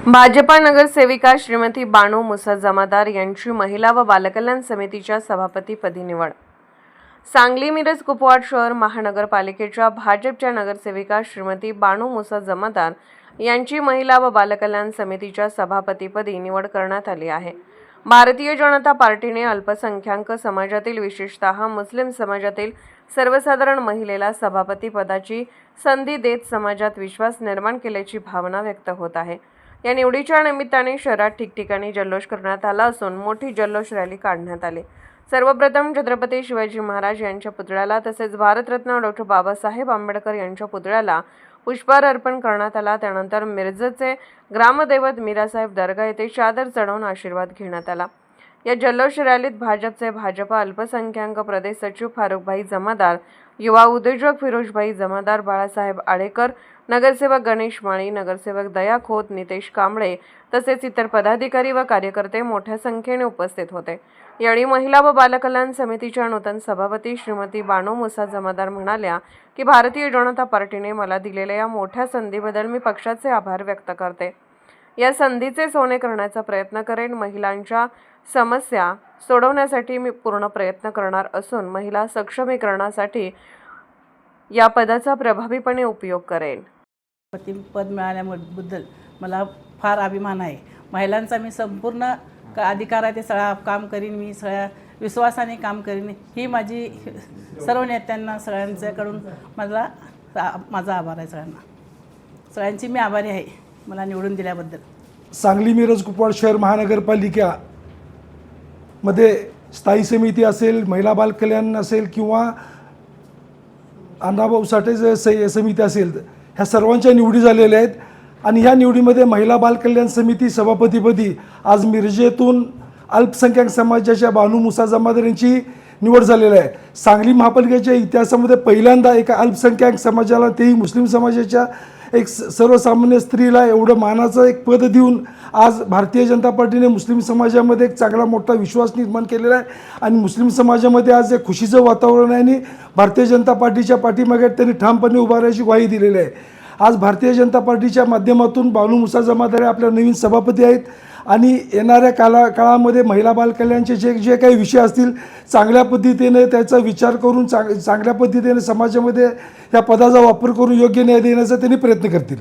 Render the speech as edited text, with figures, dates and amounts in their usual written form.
भाजपा नगरसेविका श्रीमती बानू मुसा जमादार यांची महिला व बालकल्याण समितीच्या सभापतीपदी निवड। सांगली मिरज कुपवाड शहर महानगरपालिकेच्या भाजपच्या नगरसेविका श्रीमती बानू मुसा जमादार यांची महिला व बालकल्याण समितीच्या सभापतीपदी निवड करण्यात आली आहे। भारतीय जनता पार्टीने अल्पसंख्याक समाजातील विशेषतः मुस्लिम समाजातील सर्वसाधारण महिलेला सभापती पदाची संधी देत समाजात विश्वास निर्माण केल्याची भावना व्यक्त होत आहे। या निवडीच्या निमित्ताने शहरात ठिकठिकाणी जल्लोष करण्यात आला असून मोठी जल्लोष रॅली काढण्यात आली। सर्वप्रथम छत्रपती शिवाजी महाराज यांच्या पुतळ्याला तसेच भारतरत्न डॉ. बाबासाहेब आंबेडकर यांच्या पुतळ्याला पुष्पहार अर्पण करण्यात आला। त्यानंतर मिरजचे ग्रामदैवत मीरासाहेब दर्गा येथे चादर चढवून आशीर्वाद घेण्यात आला। या जल्लोष रॅलीत भाजपा अल्पसंख्याक प्रदेश सचिव फारुखभाई जमादार, युवा उद्योजक फिरोजभाई जमादार, बाळासाहेब आडेकर, नगरसेवक गणेश माळी, नगरसेवक दया खोत, नितेश कांबळे तसेच इतर पदाधिकारी व कार्यकर्ते मोठ्या संख्येने उपस्थित होते। यावेळी महिला व बालकल्याण समितीच्या नूतन सभापती श्रीमती बानू मुसा जमादार म्हणाल्या की भारतीय जनता पार्टीने मला दिलेल्या या मोठ्या संधीबद्दल मी पक्षाचे आभार व्यक्त करते। या संधीचे सोने करण्याचा प्रयत्न करेन। महिलांच्या समस्या सोडवण्यासाठी मी पूर्ण प्रयत्न करणार असून महिला सक्षमीकरणासाठी या पदाचा प्रभावीपणे उपयोग करेन। पद मिळाल्याबद्दल मला फार अभिमान आहे। महिलांचा मी संपूर्ण अधिकार आहे ते सगळं काम करीन, मी सगळ्या विश्वासाने काम करीन। ही माझी सर्व नेत्यांना सगळ्यांच्याकडून माझा आभार आहे। सगळ्यांची मी आभारी आहे मला निवडून दिल्याबद्दल। सांगली मिरज कुपवाड शहर महानगरपालिका मध्ये स्थायी समिती असेल, महिला बाल कल्याण असेल किंवा अण्णाभाऊ साठे समिती असेल, ह्या सर्वांच्या निवडी झालेल्या आहेत आणि ह्या निवडीमध्ये महिला बाल कल्याण समिती सभापतीपदी आज मिरजेतून अल्पसंख्याक समाजाच्या बानू मुसा जमादार यांची निवड झालेली आहे। सांगली महापालिकेच्या इतिहासामध्ये पहिल्यांदा एका अल्पसंख्याक समाजाला, तेही मुस्लिम समाजाच्या एक सर्वसामान्य स्त्रीला एवढं मानाचं एक पद देऊन आज भारतीय जनता पार्टीने मुस्लिम समाजामध्ये एक चांगला मोठा विश्वास निर्माण केलेला आहे आणि मुस्लिम समाजामध्ये आज एक खुशीचं वातावरण आहे आणि भारतीय जनता पार्टीच्या पाठीमागे त्यांनी ठामपणे उभा राहायची ग्वाही दिलेली आहे। आज भारतीय जनता पार्टीच्या माध्यमातून बानू मुसा जमादार आपल्या नवीन सभापती आहेत आणि येणाऱ्या काळामध्ये महिला बाल कल्याणचे जे काही विषय असतील चांगल्या पद्धतीने त्याचा विचार करून चांगल्या पद्धतीने समाजामध्ये या पदाचा वापर करून योग्य न्याय देण्याचा त्यांनी प्रयत्न करतील।